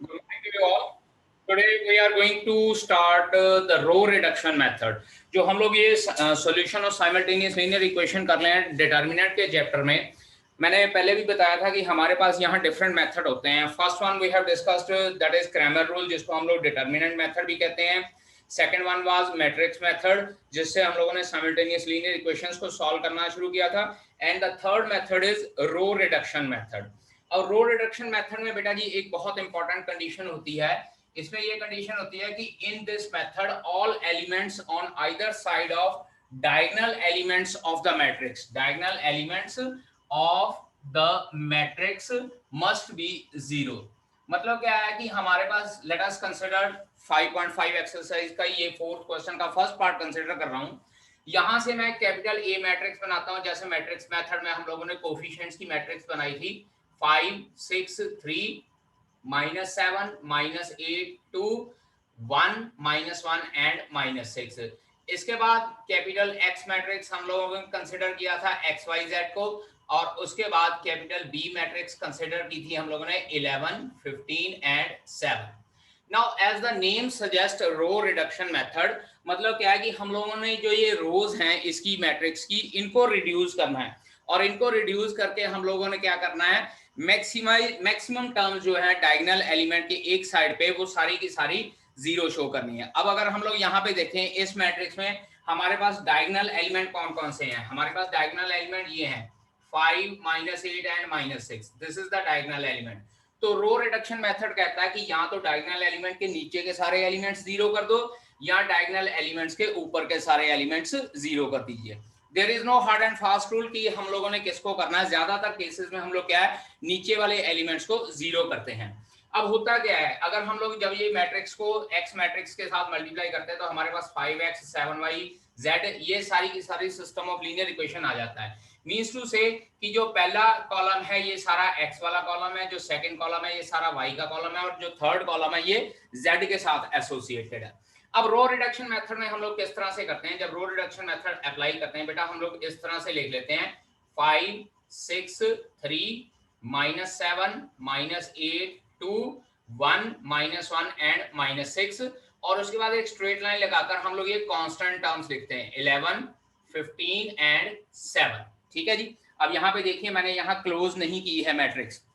Good morning to you all. Today we are going to start the row reduction method. जो हम लोग ये solution of simultaneous linear equation कर रहे हैं डिटर्मिनेंट के चैप्टर में। मैंने पहले भी बताया था कि हमारे पास यहाँ डिफरेंट मेथड होते हैं। First one we have discussed, that is Cramer rule, जिसको हम लोग डिटर्मिनेंट मेथड भी कहते हैं। Second one was matrix method, जिससे हम लोगों ने साइमल्टेनियस लीनियर इक्वेशंस को सॉल्व करना शुरू किया था। And the third method is row reduction method. और रो रिडक्शन मेथड में बेटा जी एक बहुत इंपॉर्टेंट कंडीशन होती है। इसमें ये कंडीशन होती है कि in this method all elements on either side of diagonal elements of the matrix, diagonal elements of the matrix must be zero. मतलब क्या है कि हमारे पास लेट अस कंसीडर 5.5 एक्सरसाइज का ये फोर्थ क्वेश्चन का फर्स्ट पार्ट कंसीडर कर रहा हूं। यहां से मैं कैपिटल ए मैट्रिक्स बनाता हूं, जैसे मैट्रिक्स मेथड में हम लोगों ने कोफिशिएंट्स की मैट्रिक्स बनाई थी 5 6 3 -7 -8 2 1 -1 एंड -6। इसके बाद कैपिटल एक्स मैट्रिक्स हम लोगों ने कंसिडर किया था एक्स वाई जेड को, और उसके बाद कैपिटल बी मैट्रिक्स कंसिडर की थी हम लोगों ने 11 15 and 7। Now as the name suggest row reduction method, मतलब क्या है कि हम लोगों ने जो ये रोज हैं इसकी मैट्रिक्स की, इनको रिड्यूस करना है। और इनको रिड्यूस करके हम लोगों ने क्या करना है, मैक्सिमम टर्म्स जो है डायगोनल एलिमेंट के एक साइड पे वो सारी की सारी जीरो शो करनी है। अब अगर हम लोग यहाँ पे देखें इस मैट्रिक्स में हमारे पास डायगोनल एलिमेंट कौन कौन से हैं, हमारे पास डायगोनल एलिमेंट ये हैं 5 -8 and -6, this is the diagonal element. तो रो रिडक्शन मेथड कहता है कि या तो डायगोनल एलिमेंट के नीचे के सारे एलिमेंट्स जीरो कर दो, या डायगोनल एलिमेंट्स के ऊपर के सारे एलिमेंट्स जीरो कर दीजिए। There is no hard and fast rule कि हम लोगों ने किसको करना है। ज्यादातर केसेस में हम लोग क्या है, नीचे वाले एलिमेंट्स को जीरो करते हैं। अब होता क्या है, अगर हम लोग जब ये मैट्रिक्स को एक्स मैट्रिक्स के साथ मल्टीप्लाई करते हैं तो हमारे पास 5x 7y z ये सारी की सारी सिस्टम ऑफ लीनियर इक्वेशन आ जाता है। मींस टू से कि जो पहला कॉलम है ये सारा x वाला कॉलम है, जो सेकंड कॉलम है ये सारा y का कॉलम है, और जो थर्ड कॉलम है ये z के साथ एसोसिएटेड है। अब रो रिडक्शन मेथड में हम लोग किस तरह से करते हैं, जब रो रिडक्शन मेथड अप्लाई करते हैं बेटा हम लोग इस तरह से लिख लेते हैं 5 6 3 -7 -8 2 1 -1 एंड -6, और उसके बाद एक स्ट्रेट लाइन लगाकर हम लोग ये कांस्टेंट टर्म्स लिखते हैं 11 15 एंड 7। ठीक है जी। अब यहाँ पे देखिए मैंने यहाँ क्लोज नहीं की है मैट्रिक्स।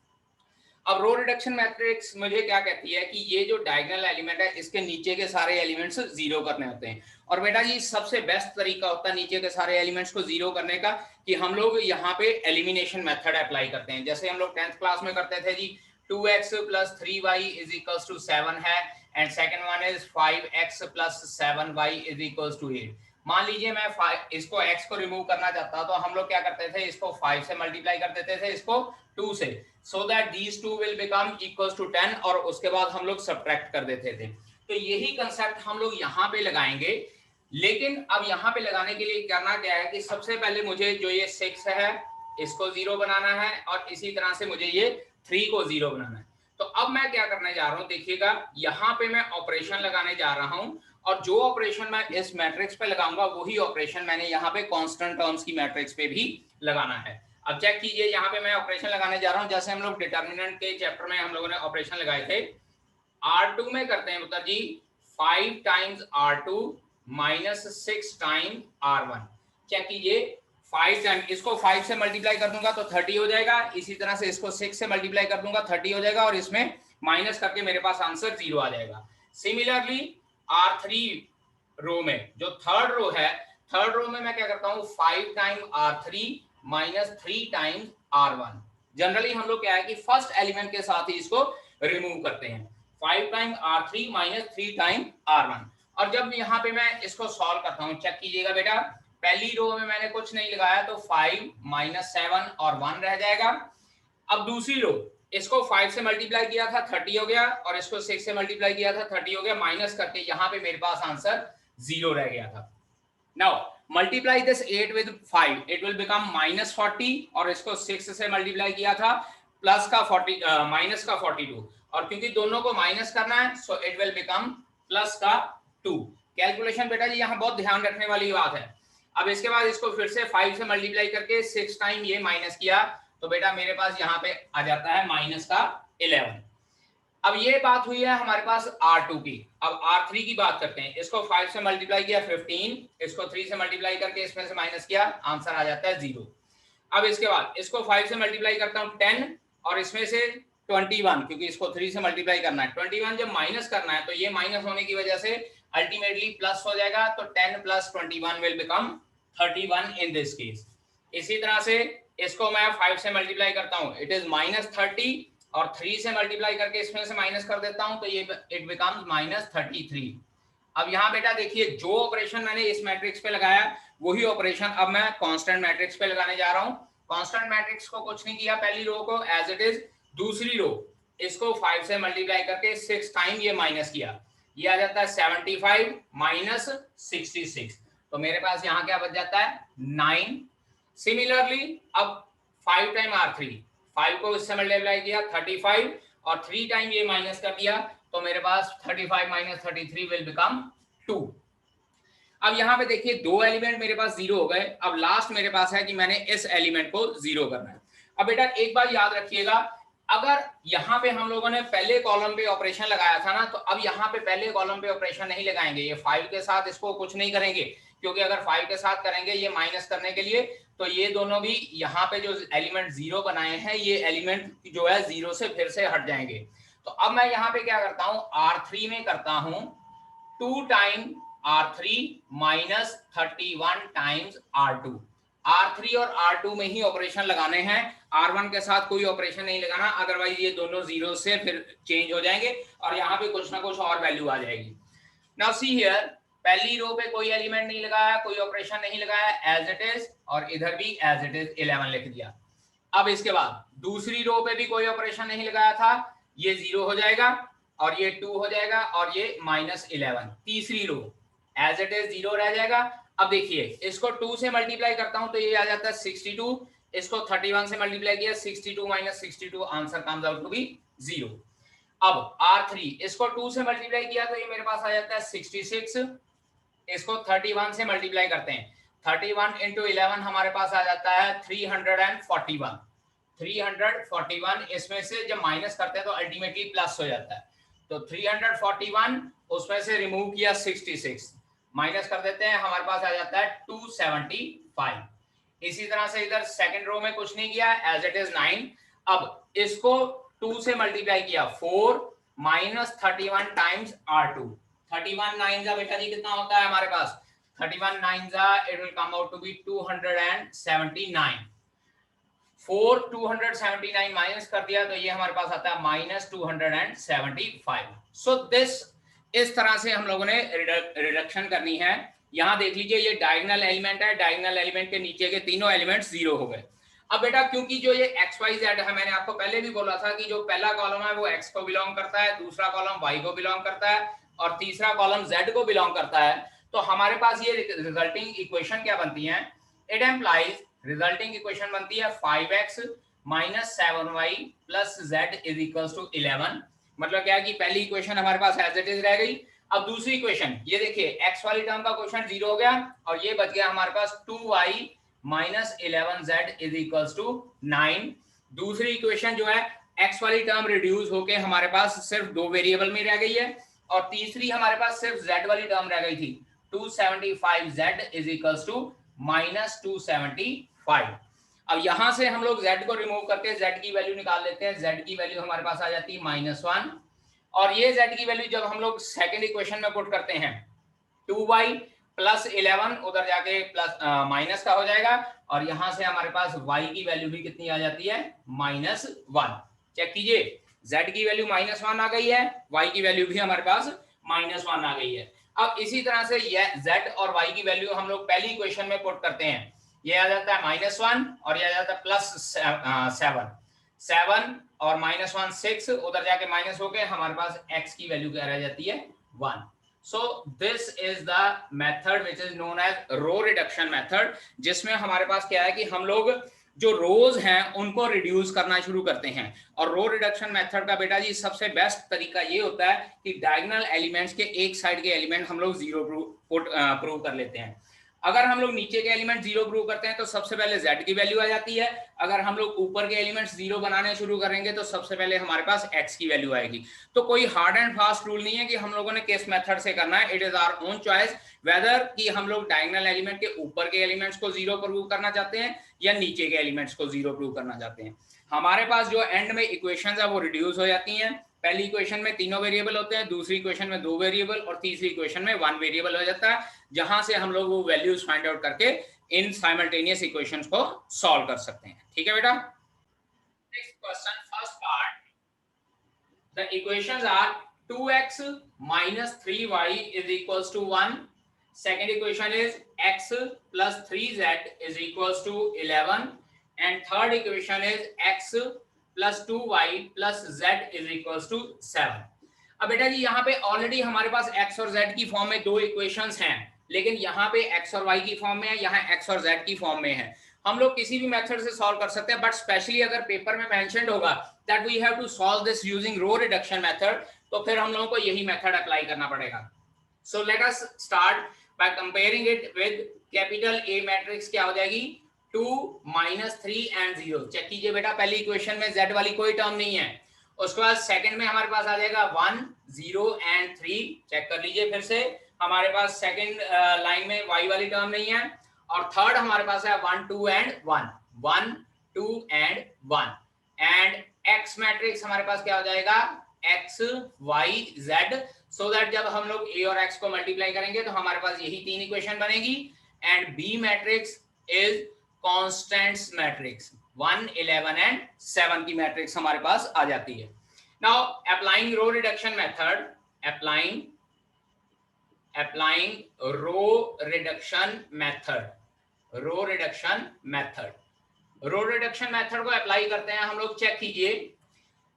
अब रो रिडक्शन मैट्रिक्स मुझे क्या कहती है कि ये जो डायगोनल एलिमेंट है इसके नीचे के सारे एलिमेंट्स जीरो करने होते हैं। और बेटा जी सबसे बेस्ट तरीका होता है नीचे के सारे एलिमेंट्स को जीरो करने का कि हम लोग यहाँ पे एलिमिनेशन मेथड अप्लाई करते हैं, जैसे हम लोग 10th क्लास में करते थे जी। 2x + 3y = 7 है, and second one is 5x + 7y = 8। मान लीजिए मैं इसको x को रिमूव करना चाहता तो हम लोग क्या करते थे, इसको 5 से मल्टीप्लाई कर देते थे, इसको 2 से, so that these two will become equals to 10, और उसके बाद हम लोग सब्ट्रैक्ट कर देते थे। तो यही कंसेप्ट हम लोग यहाँ पे लगाएंगे। लेकिन अब यहाँ पे लगाने के लिए करना क्या है कि सबसे पहले मुझे जो ये 6 है इसको जीरो बनाना है, और इसी तरह से मुझे ये 3 को जीरो बनाना है। तो अब मैं क्या करने जा रहा हूँ, देखिएगा यहाँ पे मैं ऑपरेशन लगाने जा रहा हूँ, और जो ऑपरेशन मैं इस मैट्रिक्स पे लगाऊंगा वही ऑपरेशन मैंने यहाँ पे कांस्टेंट टर्म्स की मैट्रिक्स पे भी लगाना है। अब चेक कीजिए यहाँ पे मैं ऑपरेशन लगाने जा रहा हूँ, जैसे हम लोग डिटर्मिनेंट के चैप्टर में हम लोगों ने ऑपरेशन लगाए थे। R2 में करते हैं पुत्र जी 5 times R2 -6 time R1। Check कीजिए 5 टाइम, इसको 5 से मल्टीप्लाई कर दूंगा तो 30 हो जाएगा, इसी तरह से इसको 6 से मल्टीप्लाई कर दूंगा 30 हो जाएगा, और इसमें माइनस करके मेरे पास आंसर 0 आ जाएगा। सिमिलरली R3 रो में जो थर्ड रो है, थर्ड रो में मैं क्या करता हूँ 5 time R3 -3 times R1। Generally हम लोग क्या है कि फर्स्ट एलिमेंट के साथ ही इसको रिमूव करते हैं, 5 टाइम R3 -3 टाइम R1। और जब यहाँ पे मैं इसको सॉल्व करता हूँ, चेक कीजिएगा बेटा पहली रो में मैंने कुछ नहीं लगाया तो 5 -7 और 1 रह जाएगा। अब दूसरी रो, इसको 5 से मल्टीप्लाई किया था 30 हो गया, और इसको 6 से मल्टीप्लाई किया था 30 हो गया, माइनस करके यहाँ पे मेरे पास आंसर 0 रह गया था। Now multiply this 8 with 5, it will become -40, और इसको 6 से मल्टीप्लाई किया था प्लस का 40 माइनस का 42, और क्योंकि दोनों को माइनस करना है so it will become plus का 2। कैलकुलेशन बेटा जी यहाँ बहुत ध्यान रखने वाली बात है। अब इसके बाद इसको फिर से 5 से मल्टीप्लाई करके 6 टाइम ये माइनस किया तो बेटा मेरे पास यहाँ पे आ जाता है -11। अब ये बात हुई है हमारे पास R2 की। अब R3 की बात करते हैं। इसको 5 से मल्टीप्लाई किया 15, इसको 3 से मल्टीप्लाई करके इसमें से माइनस किया, आंसर आ जाता है 0। अब इसके बाद इसको 5 से मल्टीप्लाई करता हूं 10 और इसमें से 21, क्योंकि इसको 3 से मल्टीप्लाई करना है। 21 जब माइनस करना है तो ये माइनस होने की वजह से अल्टीमेटली प्लस हो जाएगा, तो 10 plus 21 will become 31 in this case. इसी तरह से इसको मैं 5 से मल्टीप्लाई करता हूं, इट इज -30 और 3 से मल्टीप्लाई करके इसमें से माइनस कर देता हूं तो ये इट बिकम्स -33। अब यहाँ बेटा देखिए, जो ऑपरेशन मैंने इस मैट्रिक्स पे लगाया वही ऑपरेशन अब मैं कांस्टेंट मैट्रिक्स पे लगाने जा रहा हूँ। कांस्टेंट मैट्रिक्स को कुछ नहीं किया, पहली रो को एज इट इज, दूसरी रो इसको 5 से मल्टीप्लाई करके 6 टाइम ये माइनस किया, ये आ जाता है 75 माइनस 66, तो मेरे पास यहाँ क्या बच जाता है 9। सिमिलरली अब 5 टाइम R3, 5 को इससे मल्टीप्लाई किया 35 और 3 टाइम ये माइनस कर दिया, तो मेरे पास 35 माइनस 33 विल बिकम 2। अब यहाँ पे देखिए दो एलिमेंट मेरे पास जीरो हो गए। अब लास्ट मेरे पास है कि मैंने इस एलिमेंट को जीरो करना है। अब बेटा एक बात याद रखिएगा, अगर यहाँ पे हम लोगों ने पहले कॉलम पे ऑपरेशन लगाया था ना, तो अब यहाँ पे पहले कॉलम पे ऑपरेशन नहीं लगाएंगे। ये 5 के साथ इसको कुछ नहीं करेंगे, क्योंकि अगर 5 के साथ करेंगे ये माइनस करने के लिए, तो ये दोनों भी यहाँ पे जो एलिमेंट जीरो बनाए हैं ये एलिमेंट जो है जीरो से फिर से हट जाएंगे। तो अब मैं यहाँ पे क्या करता हूँ, R3 में करता हूँ 2 time R3 minus 31 times R2। R3 और R2 में ही ऑपरेशन लगाने हैं, R1 के साथ कोई ऑपरेशन नहीं लगाना, अदरवाइज ये दोनों जीरो से फिर चेंज हो जाएंगे और यहाँ पे कुछ ना कुछ और वैल्यू आ जाएगी। नाउ सी हियर, पहली रो पे कोई एलिमेंट नहीं लगाया, कोई ऑपरेशन नहीं लगाया, एज इट इज, और इधर भी एज इट इज 11 लिख दिया। अब इसके बाद दूसरी रो पे भी कोई ऑपरेशन नहीं लगाया था, ये जीरो हो जाएगा और ये 2 हो जाएगा और ये -11। तीसरी रो एज इट इज जीरो रह जाएगा। अब देखिए इसको 2 से मल्टीप्लाई करता हूं तो ये आ जाता है 62, इसको 31 से मल्टीप्लाई किया 62 minus 62, answer comes out to be 0। अब R3 इसको 2 से मल्टीप्लाई किया तो ये मेरे पास आ जाता है 66, इसको 31 से मल्टीप्लाई करते हैं, 31 इंटू 11 हमारे पास आ जाता है 341। 341 इसमें से जब माइनस करते हैं तो अल्टीमेटली प्लस हो जाता है, तो 341 उसमें से रिमूव किया 66, माइनस कर देते हैं, हमारे पास आ जाता है 275। इसी तरह से इधर सेकंड रो में कुछ नहीं किया, एज इट इज 9। अब इसको 2 से मल्टीप्लाई किया 4 माइनस 31 टाइम्स R2। 31 9 जा बेटा जी कितना होता है हमारे पास, 31 9 जा it will come out to be 279। 4 279 minus कर दिया तो ये हमारे पास आता है -275। सो दिस, इस तरह से हम लोगों ने रिडक्शन करनी है। यहां देख लीजिए ये डायगोनल एलिमेंट है, डायगोनल एलिमेंट के नीचे के तीनों एलिमेंट्स जीरो हो गए। अब बेटा क्योंकि जो ये एक्स वाई जेड है, मैंने आपको पहले भी बोला था कि जो पहला कॉलम है वो एक्स को बिलोंग करता है, दूसरा कॉलम वाई को बिलोंग करता है और तीसरा कॉलम जेड को बिलोंग करता है, तो हमारे पास ये रिजल्टिंग इक्वेशन क्या बनती है, इट एम्प्लाइज, रिजल्टिंग इक्वेशन बनती है 5x minus 7y plus z is equals to 11। मतलब क्या है कि पहली इक्वेशन हमारे पास एज इट इज रह गई। अब दूसरी इक्वेशन ये देखिए, x वाली टर्म का क्वेश्चन जीरो हो गया और ये बच गया हमारे पास 2y minus 11z is equals to 9। दूसरी इक्वेशन जो है x वाली टर्म रिड्यूस होके हमारे पास सिर्फ दो वेरिएबल में रह गई है और तीसरी हमारे पास सिर्फ z वाली टर्म रह गई थी, 275z इज इक्वल्स टू -275। अब यहां से हम लोग z को रिमूव करके z की वैल्यू निकाल लेते हैं, z की वैल्यू हमारे पास आ जाती है -1 और ये z की वैल्यू जब हम लोग सेकंड इक्वेशन में पुट करते हैं 2y प्लस 11 उधर जाके प्लस माइनस का हो जाएगा और यहां से हमारे पास y की वैल्यू भी कितनी आ जाती है -1। चेक कीजिए, z की वैल्यू -1 आ गई है, y की वैल्यू भी हमारे पास -1 आ गई है। अब इसी तरह से ये z और y की वैल्यू हम लोग पहली इक्वेशन में पुट करते हैं, ये आ जाता है -1 और ये आ जाता है +7, 7 और -1 6, उधर जाके माइनस होके हमारे पास x की वैल्यू क्या रह जाती है 1। So this is the method which is known as row reduction method, जिसमें हमारे पास क्या है कि हम लोग जो रोज हैं उनको रिड्यूस करना शुरू करते हैं। और रो रिडक्शन मेथड का बेटा जी सबसे बेस्ट तरीका ये होता है कि डायगोनल एलिमेंट्स के एक साइड के एलिमेंट हम लोग जीरो प्रूव कर लेते हैं। अगर हम लोग नीचे के एलिमेंट जीरो प्रूव करते हैं तो सबसे पहले z की वैल्यू आ जाती है, अगर हम लोग ऊपर के एलिमेंट्स जीरो बनाने शुरू करेंगे तो सबसे पहले हमारे पास x की वैल्यू आएगी। तो कोई हार्ड एंड फास्ट रूल नहीं है कि हम लोगों ने किस मेथड से करना है, it is our own choice whether कि हम लोग डायगोनल एलिमेंट के ऊपर के एलिमेंट्स को जीरो प्रूव करना चाहते हैं या नीचे के एलिमेंट्स को जीरो प्रूव करना चाहते हैं। हमारे पास जो एंड में इक्वेशंस है वो रिड्यूस हो जाती हैं। पहली इक्वेशन में तीनों वेरिएबल होते हैं, दूसरी इक्वेशन में दो वेरिएबल और तीसरी इक्वेशन में वन वेरिएबल हो जाता है, जहां से हम लोग वो वैल्यूज फाइंड आउट करके इन साइमल्टेनियस इक्वेशंस को सॉल्व कर सकते हैं। ठीक है बेटा। Next question, first part, the equations are 2x minus 3y is equals to 1. Second equation is x plus 3z is equals to 11. And third equation is x plus 2y plus z is equals to 7. अब बेटा जी यहाँ पे already हमारे पास x और z की form में दो equations हैं, लेकिन यहाँ पे x और y की फॉर्म में है, यहाँ x और z की फॉर्म में है। हम लोग किसी भी मेथड से सॉल्व कर सकते हैं, बट स्पेशली अगर पेपर में मेंशन्ड होगा that we have to solve this using row reduction method, तो फिर हम लोगों को यही मेथड अप्लाई करना पड़ेगा। So let us start by comparing it with capital A matrix. क्या हो जाएगी 2 minus 3 and 0। चेक कीजिए बेटा, पहली इक्वेशन में z वाली कोई टर्म नहीं है, उसके बाद सेकंड में हमारे पास आ जाएगा 1 0 and 3। चेक कर लीजिए फिर से, हमारे पास सेकंड लाइन में y वाली टर्म नहीं है, और थर्ड हमारे पास है 1 2 and 1 1 2 and 1 and x matrix हमारे पास क्या हो जाएगा x y z, so that जब हम लोग a और x को मल्टीप्लाई करेंगे तो हमारे पास यही तीन इक्वेशन बनेगी। And b matrix is constants matrix, 1 11 and 7 की मैट्रिक्स हमारे पास आ जाती है। Now applying row reduction method, applying row reduction method, row reduction method को अप्लाई करते हैं हम लोग। चेक कीजिए,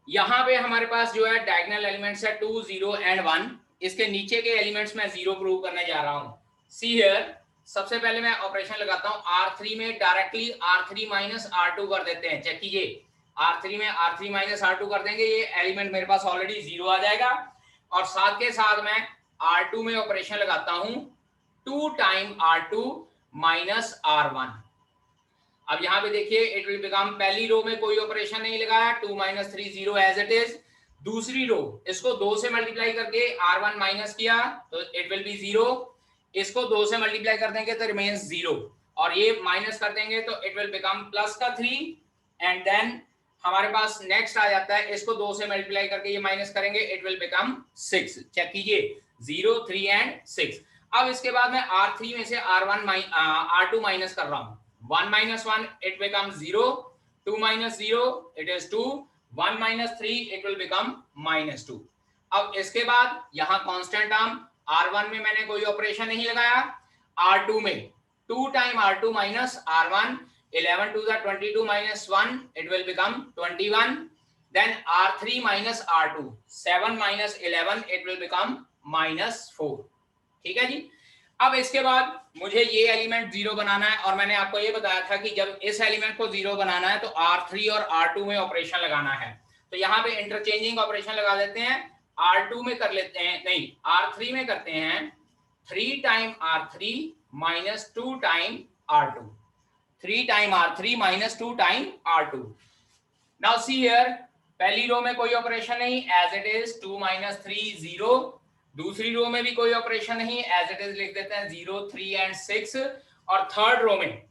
यहां पे हमारे पास जो है डायगोनल एलिमेंट्स है 2 0 एंड 1, इसके नीचे के एलिमेंट्स में जीरो प्रूव करने जा रहा हूं। सी हियर, सबसे पहले मैं ऑपरेशन लगाता हूं R3 में, डायरेक्टली R3 माइनस R2 कर देते हैं। चेक कीजिए, R3 में R3 माइनस R2 कर देंगे, ये एलिमेंट मेरे पास ऑलरेडी जीरो आ जाएगा, और साथ के साथ मैं R2 में ऑपरेशन लगाता हूं 2 टाइम R2 माइनस R1। अब यहां पे देखिए इट विल बिकम, पहली रो में कोई ऑपरेशन नहीं लगाया, 2 माइनस 3 0 एज इट इज। दूसरी रो, इसको 2 से मल्टीप्लाई करके R1 माइनस किया तो इट विल बी 0, इसको 2 से मल्टीप्लाई कर देंगे तो रिमेन्स 0, और ये माइनस कर देंगे तो इट विल बिकम प्लस का 3, एंड देन हमारे पास नेक्स्ट आ जाता है, इसको 2 से मल्टीप्लाई करके ये माइनस करेंगे, इट विल बिकम 6। चेक कीजिए 0 3 एंड 6। अब इसके बाद मैं R3 में से R2 माइनस कर रहा हूं, 1 minus 1 it becomes 0, 2 minus 0 it is 2, 1 minus 3 it will become minus 2। अब इसके बाद यहां कांस्टेंट टर्म R1 में मैंने कोई ऑपरेशन नहीं लगाया, R2 में 2 time R2 minus R1, 11 to the 22 minus 1 it will become 21, then R3 minus R2, 7 minus 11 it will become minus 4। ठीक है जी। अब इसके बाद मुझे ये एलिमेंट जीरो बनाना है, और मैंने आपको ये बताया था कि जब इस एलिमेंट को जीरो बनाना है तो R3 और R2 में ऑपरेशन लगाना है। तो यहाँ पे इंटरचेंजिंग ऑपरेशन लगा देते हैं, R2 में कर लेते हैं, नहीं R3 में करते हैं 3 time R3 minus 2 time R2, 3 time R3 minus 2 time R2। Now see here, पहली रो में कोई ऑपरेशन नहीं, एज इट इज 2 माइनस 3 0, दूसरी रो में भी कोई ऑपरेशन नहीं, एज इट इज लिख देते हैं 0 3 एंड 6, और थर्ड रो में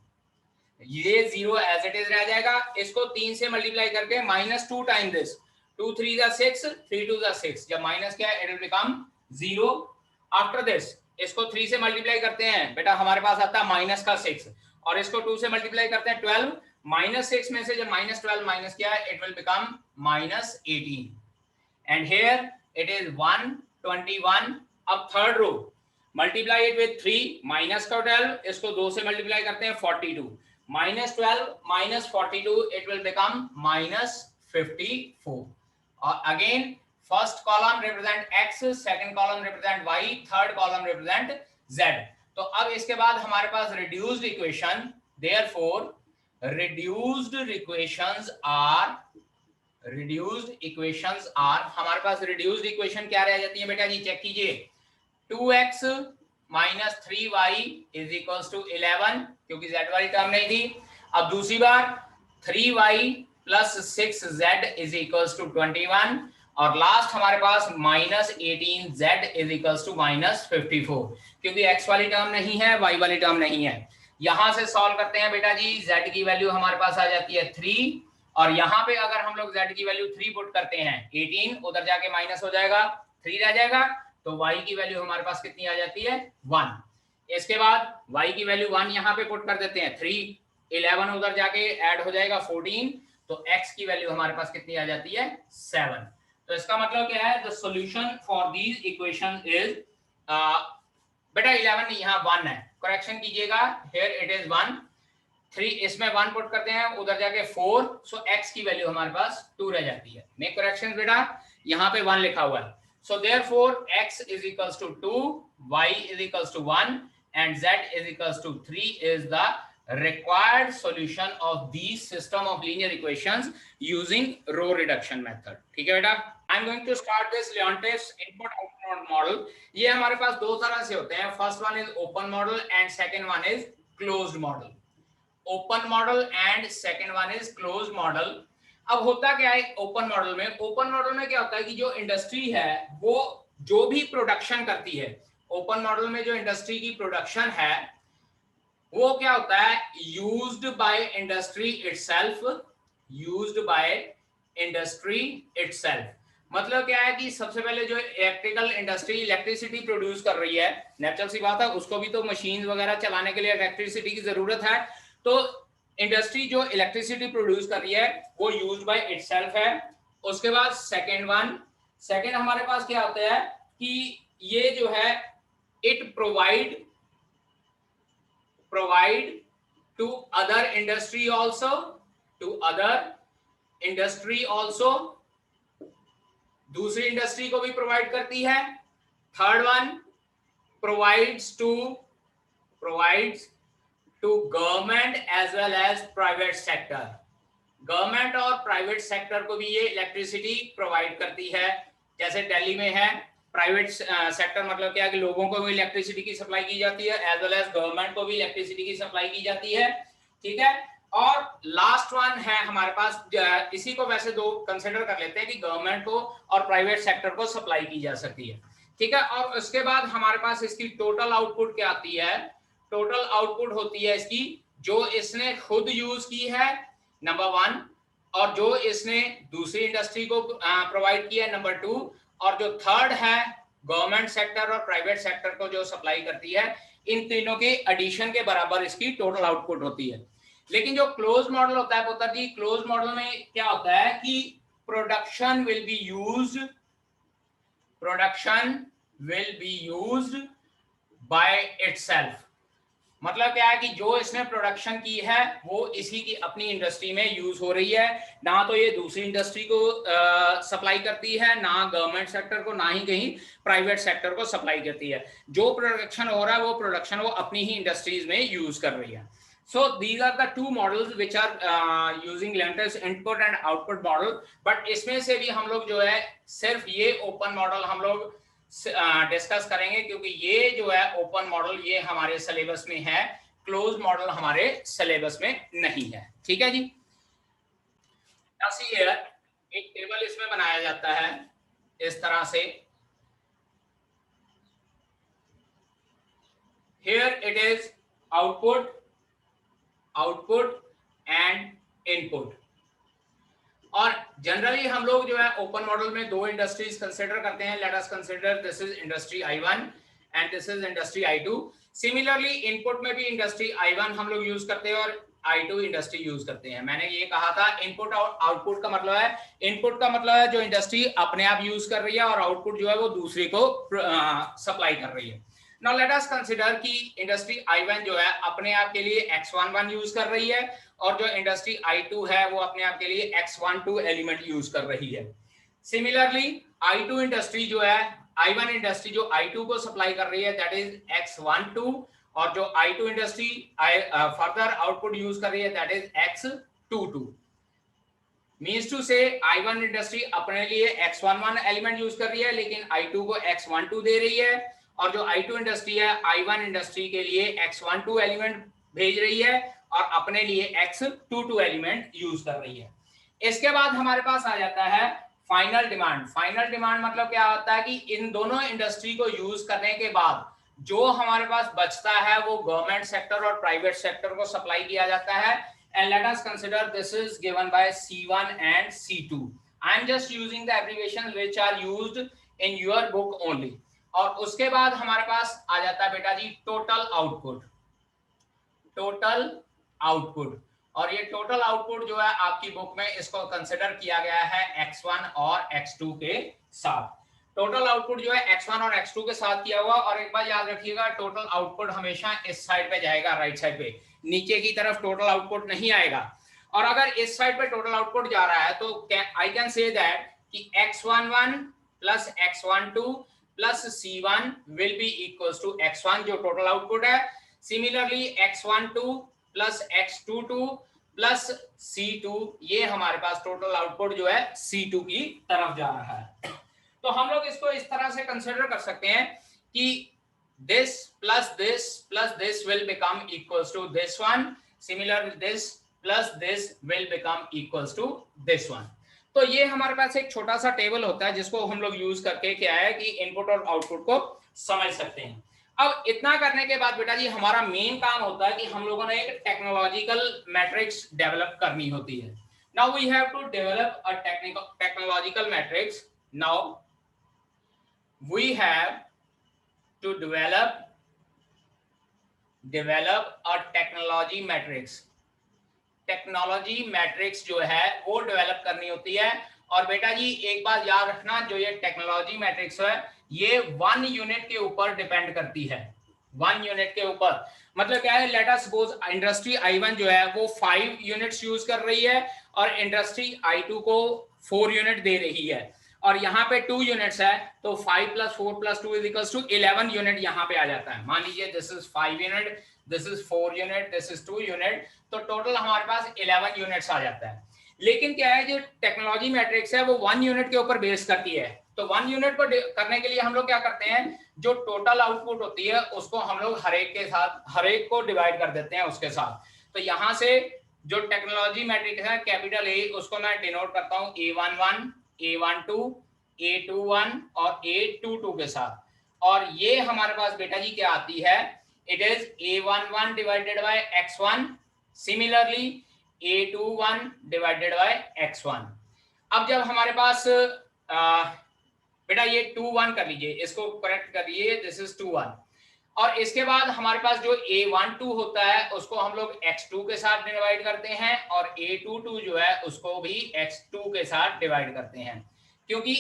ये 0 एज इट इज रह जाएगा, इसको 3 से मल्टीप्लाई करके माइनस 2 टाइम दिस, 2 3 जा 6, 3 2 जा 6, जब माइनस किया it will become 0। After this इसको 3 से मल्टीप्लाई करते हैं, बेटा हमारे पास आता है माइनस का 6, और इसको 2 से मल्टीप्लाई करते हैं 12, माइनस 6 में से जब माइनस 12 माइनस किया it will become minus 18, and here it is 121। अब third row multiply it with 3, minus का 12, इसको 2 से मल्टीप्लाई करते हैं 42, minus 12 minus 42 it will become minus 54। और again first column represent x, second column represent y, third column represent z। तो अब इसके बाद हमारे पास reduced equation, therefore reduced equations are हमारे पास रिड्यूस्ड इक्वेशन क्या रह जाती है बेटा जी, चेक कीजिए 2x minus 3y is equals to 11, क्योंकि z वाली टर्म नहीं थी। अब दूसरी बार 3y plus 6z is equals to 21, और लास्ट हमारे पास minus 18z is equals to minus 54, क्योंकि x वाली टर्म नहीं है, y वाली टर्म नहीं है। यहां से सॉल्व करते हैं बेटा जी, z की वैल्यू हमारे पास आ जाती है 3, और यहाँ पे अगर हम लोग z की वैल्यू 3 पुट करते हैं, 18 उधर जाके माइनस हो जाएगा, 3 रह जाएगा, तो y की वैल्यू हमारे पास कितनी आ जाती है 1। इसके बाद y की वैल्यू 1 यहाँ पे पुट कर देते हैं, 3 11 उधर जाके ऐड हो जाएगा 14, तो x की वैल्यू हमारे पास कितनी आ जाती है 7। तो इसका मतलब क्या है, the solution for these equation is, बेटा 11 नहीं, यहाँ 1 है, करेक्शन कीजिएगा, हियर इट इज 1, 3 इसमें 1 पुट करते हैं, उधर जाके 4, सो x की वैल्यू हमारे पास 2 रह जाती है। मेक करेक्शन बेटा, यहाँ पे 1 लिखा हुआ है, so therefore x is equals to 2, y is equals to 1 and z is equals to 3 is the required solution of these system of linear equations using row reduction method। ठीक है बेटा, I'm going to start this Leontief's input output model। ये हमारे पास दो तरह से होते हैं, first one is open model and second one is closed model. Open model and second one is closed model. अब होता क्या है ओपन मॉडल में, ओपन मॉडल में क्या होता है कि जो इंडस्ट्री है वो जो भी प्रोडक्शन करती है, ओपन मॉडल में जो इंडस्ट्री की प्रोडक्शन है वो क्या होता है, used by industry itself, used by industry itself. मतलब क्या है कि सबसे पहले जो इलेक्ट्रिकल इंडस्ट्री इलेक्ट्रिसिटी प्रोड्यूस कर रही है, नेचुरल सी बात है, उसको भी तो मशीन वगैरह चलाने के लिए इलेक्ट्रिसिटी की जरूरत है, तो इंडस्ट्री जो इलेक्ट्रिसिटी प्रोड्यूस कर रही है वो यूज्ड बाय इटसेल्फ है। उसके बाद सेकंड हमारे पास क्या होता है कि ये जो है it provide to other industry also, दूसरी इंडस्ट्री को भी प्रोवाइड करती है। Third one provides to government as well as private sector, government और प्राइवेट सेक्टर को भी ये इलेक्ट्रिसिटी प्रोवाइड करती है। जैसे दिल्ली में है प्राइवेट सेक्टर, मतलब क्या है कि लोगों को भी इलेक्ट्रिसिटी की सप्लाई की जाती है, एज वेल एज गवर्नमेंट को भी इलेक्ट्रिसिटी की सप्लाई की जाती है। ठीक है, और लास्ट वन है हमारे पास, इसी को वैसे दो कंसिडर कर लेते हैं कि गवर्नमेंट को और प्राइवेट सेक्टर को सप्लाई की जा सकती है। ठीक है, और उसके बाद हमारे पास इसकी टोटल आउटपुट क्या आती है, टोटल आउटपुट होती है इसकी जो इसने खुद यूज की है नंबर 1, और जो इसने दूसरी इंडस्ट्री को प्रोवाइड किया है नंबर 2, और जो थर्ड है गवर्नमेंट सेक्टर और प्राइवेट सेक्टर को जो सप्लाई करती है, इन तीनों के एडिशन के बराबर इसकी टोटल आउटपुट होती है। लेकिन जो क्लोज मॉडल होता है पुत्र जी, क्लोज मॉडल में क्या होता है कि production will be used by itself. मतलब क्या है कि जो इसने प्रोडक्शन की है वो इसी की अपनी इंडस्ट्री में यूज हो रही है, ना तो ये दूसरी इंडस्ट्री को सप्लाई करती है, ना गवर्नमेंट सेक्टर को, ना ही कहीं प्राइवेट सेक्टर को सप्लाई करती है। जो प्रोडक्शन हो रहा है वो प्रोडक्शन वो अपनी ही इंडस्ट्रीज में यूज कर रही है। So these are the two models which are using Leontief's input and output model. But इसमें से भी हम लोग जो है सिर्फ ये ओपन मॉडल हम लोग डिस्कस करेंगे, क्योंकि ये जो है ओपन मॉडल ये हमारे सिलेबस में है, क्लोज मॉडल हमारे सिलेबस में नहीं है। ठीक है जी, एक टेबल इसमें बनाया जाता है इस तरह से, here it is output and input. और जनरली हम लोग जो है ओपन मॉडल में दो इंडस्ट्रीज कंसीडर करते हैं। Late us consider this is industry I1 and this is industry I2। Similarly input में भी इंडस्ट्री I1 हम लोग यूज करते हैं और I2 इंडस्ट्री यूज करते हैं। मैंने ये कहा था इनपुट और आउटपुट का मतलब है, इनपुट का मतलब है जो इंडस्ट्री अपने आप यूज कर रही है, और आउटपुट जो है वो दूसरे को सप्लाई कर रही है। नाउ लेट अस कंसीडर कि इंडस्ट्री I1 जो है अपने आप के लिए X11 यूज कर रही है, और जो इंडस्ट्री I2 है वो अपने आप के लिए X12 एलिमेंट यूज कर रही है। सिमिलरली I2 इंडस्ट्री जो है, I1 इंडस्ट्री जो I2 को सप्लाई कर रही है दैट इज X12, और जो I2 industry further output use कर रही है that is X22। Means to से I1 इंडस्ट्री अपने लिए X11 एलिमेंट यूज कर रही है, लेकिन I2 को X12 दे रही है, और जो I2 इंडस्ट्री है I1 इंडस्ट्री के लिए X12 एलिमेंट भेज रही है और अपने लिए X22 एलिमेंट यूज कर रही है। इसके बाद हमारे पास आ जाता है फाइनल डिमांड। फाइनल डिमांड मतलब क्या होता है कि इन दोनों इंडस्ट्री को यूज करने के बाद जो हमारे पास बचता है वो गवर्नमेंट सेक्टर और प्राइवेट सेक्टर को सप्लाई किया जाता है। And let us consider this is given by C1 and C2। I am just using the abbreviations which are used in your book only. और उसके बाद हमारे पास आ जाता है बेटा जी टोटल आउटपुट। टोटल आउटपुट, और ये टोटल आउटपुट जो है आपकी बुक में इसको कंसिडर किया गया है X1 और X2 के साथ। टोटल आउटपुट जो है X1 और X2 के साथ किया हुआ। और एक बार याद रखिएगा टोटल आउटपुट हमेशा इस साइड पे जाएगा, राइट साइड पे, नीचे की तरफ टोटल आउटपुट नहीं आएगा। और अगर इस साइड पे टोटल आउटपुट जा रहा है तो आई कैन से दैट कि X11 plus X12 plus C1 will be equals to X1 जो टोटल आउटपुट है। Similarly X12 plus X22 plus C2, ये हमारे पास टोटल आउटपुट जो है C2 की तरफ जा रहा है। तो हम लोग इसको इस तरह से कंसीडर कर सकते हैं कि this plus this will become equals to this one. Similarly, this plus this will become equals to this one. तो ये हमारे पास एक छोटा सा टेबल होता है जिसको हम लोग यूज करके क्या है कि इनपुट और आउटपुट को समझ सकते हैं। अब इतना करने के बाद बेटा जी हमारा मेन काम होता है कि हम लोगों ने एक टेक्नोलॉजिकल मैट्रिक्स डेवलप करनी होती है। Now we have to develop a technological matrix. Now we have to develop a technology matrix। Technology matrix जो है वो डेवलप करनी होती है। और बेटा जी एक बात याद रखना, जो ये टेक्नोलॉजी मैट्रिक्स है ये 1 यूनिट के ऊपर डिपेंड करती है। 1 यूनिट के ऊपर मतलब क्या है, let us suppose industry I1 जो है वो 5 यूनिट्स यूज कर रही है और इंडस्ट्री I2 को 4 यूनिट दे रही है और यहाँ पे 2 यूनिट्स है तो 5 + 4 + 2 = 11 यूनिट यहाँ पे आ जाता है। मान लीजिए this is 5 unit, this is 4 unit, this is 2 unit, तो टोटल हमारे पास 11 यूनिट्स आ जाता है। लेकिन क्या है जो टेक्नोलॉजी मैट्रिक्स है वो 1 यूनिट के ऊपर बेस करती है। तो 1 यूनिट को करने के लिए हम लोग क्या करते हैं, जो टोटल आउटपुट होती है उसको हम लोग हर एक के साथ, हर एक को डिवाइड कर देते हैं उसके साथ। तो यहाँ से जो टेक्नोलॉजी मैट्रिक्स है कैपिटल A उसको मैं डिनोट करता हूँ A11, A12, A21 और A22 के साथ। और ये हमारे पास बेटा जी क्या आती है, it is A11 divided by X1, similarly A21 divided by X1। अब जब हमारे पास बेटा ये 2 1 कर लीजिए, इसको करेक्ट कर लीजिए, दिस इज 2 1। और इसके बाद हमारे पास जो A12 होता है उसको हम लोग X2 के साथ डिवाइड करते हैं और A22 जो है उसको भी X2 के साथ डिवाइड करते हैं। क्योंकि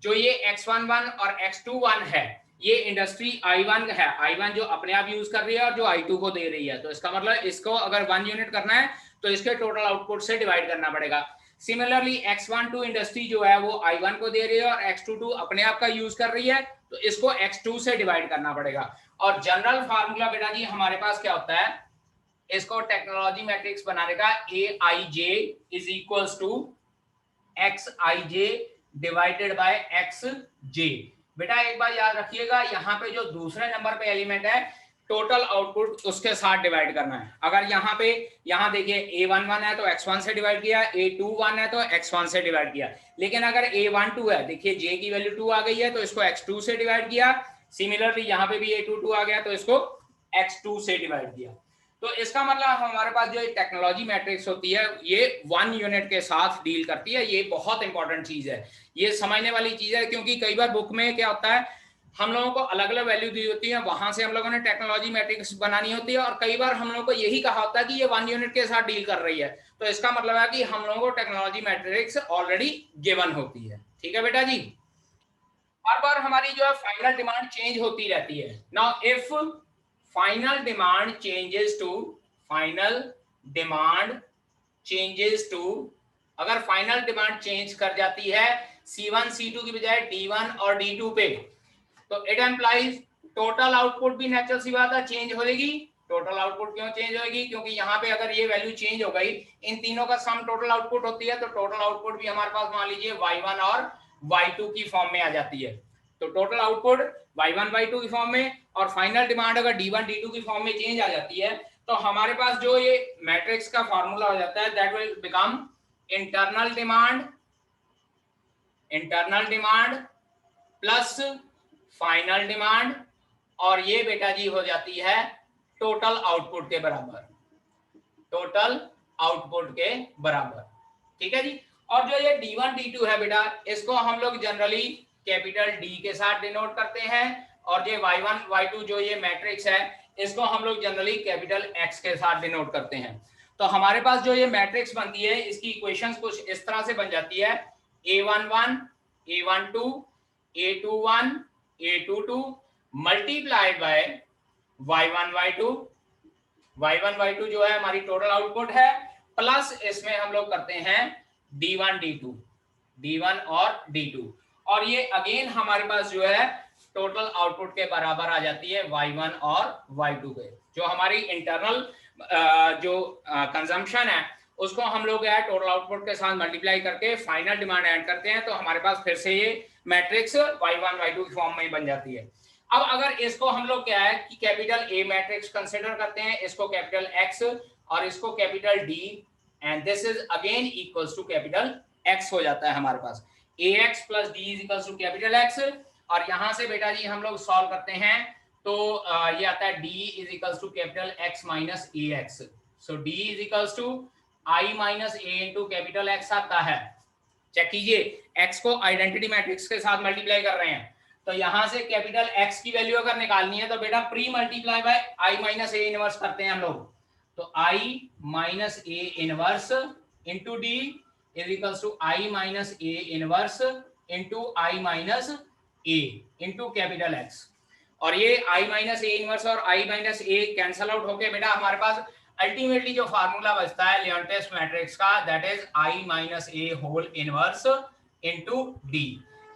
जो ये X11 और X21 है ये इंडस्ट्री I1 है, I1 जो अपने आप यूज कर रही है और जो I2 को दे रही है। तो इसका मतलब इसको अगर 1 यूनिट करना है तो इसके टोटल आउटपुट से डिवाइड करना पड़ेगा। सिमिलरली X12 इंडस्ट्री जो है वो I1 को दे रही है और X22 अपने आप का यूज कर रही है तो इसको X2 से डिवाइड करना पड़ेगा। और जनरल फार्मूला बेटा जी हमारे पास क्या होता है, इसको टेक्नोलॉजी मैट्रिक्स बनाने का AIJ is equals to XIJ divided by XJ। बेटा एक बार याद रखिएगा यहाँ पे जो दूसरे नंबर पे एलिमेंट है टोटल आउटपुट उसके साथ डिवाइड करना है। अगर यहाँ पे यहाँ देखिए A11 है तो X1 से डिवाइड किया, A21 है तो X1 से डिवाइड किया। लेकिन अगर A12 है, देखिए J की वैल्यू 2 आ गई है तो इसको X2 से डिवाइड किया। सिमिलरली यहाँ पे भी A22 आ गया तो इसको X2 से डिवाइड किया। तो इसका मतलब हमारे पास जो टेक्नोलॉजी मैट्रिक्स होती है ये 1 यूनिट के साथ डील करती है। ये बहुत इंपॉर्टेंट चीज है, ये समझने वाली चीज है, क्योंकि कई बार बुक में क्या होता है हम लोगों को अलग अलग वैल्यू दी होती है, वहां से हम लोगों ने टेक्नोलॉजी मैट्रिक्स बनानी होती है और कई बार हम लोगों को यही कहा होता है कि ये 1 यूनिट के साथ डील कर रही है। तो इसका मतलब है कि हम लोगों को टेक्नोलॉजी मैट्रिक्स ऑलरेडी गिवन होती है। ठीक है बेटा जी, बार बार हमारी जो है फाइनल डिमांड चेंज होती रहती है। Now if final demand changes to, final demand changes to, अगर फाइनल डिमांड चेंज कर जाती है C1 C2 की बजाय D1 और D2 पे, तो इट एम्प्लाइज टोटल आउटपुट भी नेचुरल सी बात है चेंज होगी। टोटल आउटपुट क्यों चेंज होगी, क्योंकि यहाँ पे अगर ये वैल्यू चेंज हो गई, इन तीनों का सम टोटल आउटपुट होती है, तो टोटल आउटपुट भी हमारे पास मान लीजिए Y1 और Y2 की फॉर्म में आ जाती है। तो टोटल आउटपुट y1 y2 की फॉर्म में और फाइनल डिमांड अगर d1 d2 की फॉर्म में चेंज आ जाती है तो हमारे पास जो ये मैट्रिक्स का फॉर्मूला हो जाता है that will become internal demand plus final demand और ये बेटा जी हो जाती है टोटल आउटपुट के बराबर, टोटल आउटपुट के बराबर। ठीक है जी। और जो ये d1 d2 है बेटा इसको हम लोग जनरली कैपिटल D के साथ डिनोट करते हैं और ये y1 y2 जो ये मैट्रिक्स है इसको हम लोग जनरली कैपिटल X के साथ डिनोट करते हैं। तो हमारे पास जो ये मैट्रिक्स बनती है इसकी इक्वेशंस कुछ इस तरह से बन जाती है a11 a12 a21 a22 multiplied by y1 y2 जो है हमारी टोटल आउटपुट है प्लस इसमें हम लोग करते हैं d1 और d2 और ये अगेन हमारे पास जो है टोटल आउटपुट के बराबर आ जाती है y1 और y2 के। जो हमारी इंटरनल जो कंजम्पशन है उसको हम लोग है टोटल आउटपुट के साथ मल्टीप्लाई करके फाइनल डिमांड ऐड करते हैं तो हमारे पास फिर से ये मैट्रिक्स y1 y2 की फॉर्म में बन जाती है। अब अगर इसको हम लोग क्या है कि कैपिटल A मैट्रिक्स कंसीडर करते हैं, इसको कैपिटल X और इसको capital D and this is again equals to capital X हो जाता है हमारे पास ax plus d is equals to capital X और यहां से बेटा जी हम लोग सॉल्व करते हैं तो ये आता है d is equals to capital X minus ax। So d is equals to I minus a into capital X आता है। चेक कीजिए x को आइडेंटिटी मैट्रिक्स के साथ मल्टीप्लाई कर रहे हैं तो यहां से कैपिटल X की वैल्यू अगर निकालनी है तो बेटा pre multiply by I minus a inverse करते हैं हम लोग तो I minus a inverse into d is equals to I minus a inverse into I minus a into capital X और ये I minus a inverse और I minus a cancel out होके बेटा हमारे पास अल्टीमेटली जो फार्मूला बचता है लियोंटेस मैट्रिक्स का that is I minus a whole inverse into d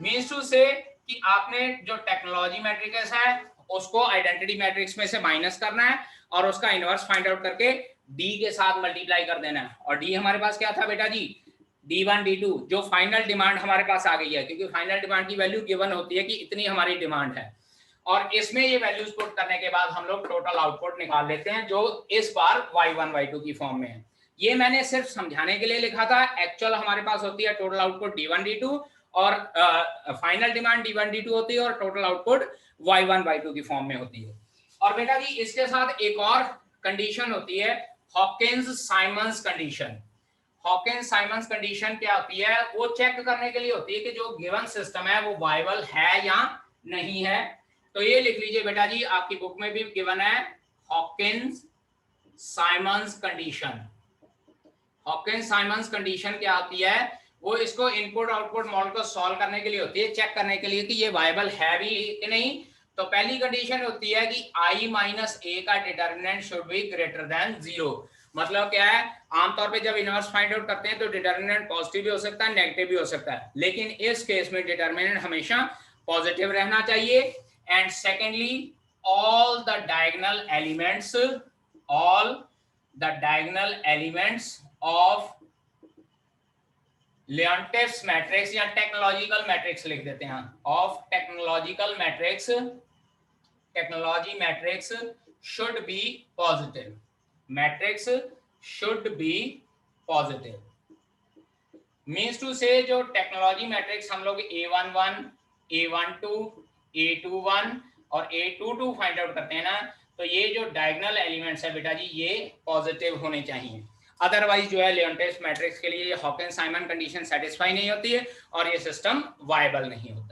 means to say कि आपने जो टेक्नोलॉजी मैट्रिक्स है उसको आइडेंटिटी मैट्रिक्स में से माइनस करना है और उसका इनवर्स फाइंड आउट करके d के साथ मल्टीप्लाई कर देना है और d हमारे पास क्या था बेटा जी d1 d2 जो फाइनल डिमांड हमारे पास आ गई है क्योंकि फाइनल डिमांड की वैल्यू गिवन होती है कि इतनी हमारी डिमांड है और इसमें ये वैल्यूज पुट करने के बाद हम लोग टोटल आउटपुट निकाल लेते हैं जो इस बार y1 y2 की फॉर्म में है। ये मैंने सिर्फ समझाने के लिए लिखा था, एक्चुअल हमारे पास होती है टोटल आउटपुट d1 d2 और फाइनल डिमांड d1 d2 होती है और टोटल आउटपुट y1 y2 की फॉर्म में होती है। और बेटा जी इसके साथ एक और कंडीशन होती है हॉकिंस-साइमंस कंडीशन। हॉकिंस-साइमंस कंडीशन क्या होती है वो चेक करने के लिए होती है कि जो गिवन सिस्टम है वो वायबल है या नहीं है। तो ये लिख लीजिए बेटा जी आपकी बुक में भी गिवन है हॉकिंस-साइमंस कंडीशन। हॉकिंस-साइमंस कंडीशन क्या होती है वो इसको इनपुट आउटपुट मॉडल को सॉल्व करने के लिए होती है, चेक करने के लिए कि ये वायबल है भी कि नहीं। तो पहली कंडीशन होती है कि i माइनस a का determinant should be greater than 0। मतलब क्या है आमतौर पे जब इनवर्स फाइंड आउट करते हैं तो डिटरमिनेंट पॉजिटिव भी हो सकता है नेगेटिव भी हो सकता है, लेकिन इस केस में डिटरमिनेंट हमेशा पॉजिटिव रहना चाहिए। And secondly all the diagonal elements of Leontief's matrix या टेक्नोलॉजिकल मैट्रिक्स लिख देते हैं of technology matrix should be positive. Matrix should be positive means to say जो टेक्नोलॉजी मैट्रिक्स हम लोग A11, A12, A21 और A22 फाइंड आउट करते हैं ना तो ये जो डायगोनल एलिमेंट्स है बेटा जी ये पॉजिटिव होने चाहिए, अदरवाइज जो है लियोंटिफ्स मैट्रिक्स के लिए हॉकिंस-साइमन कंडीशन सेटिस्फाई नहीं होती है और ये सिस्टम वायबल नहीं होता।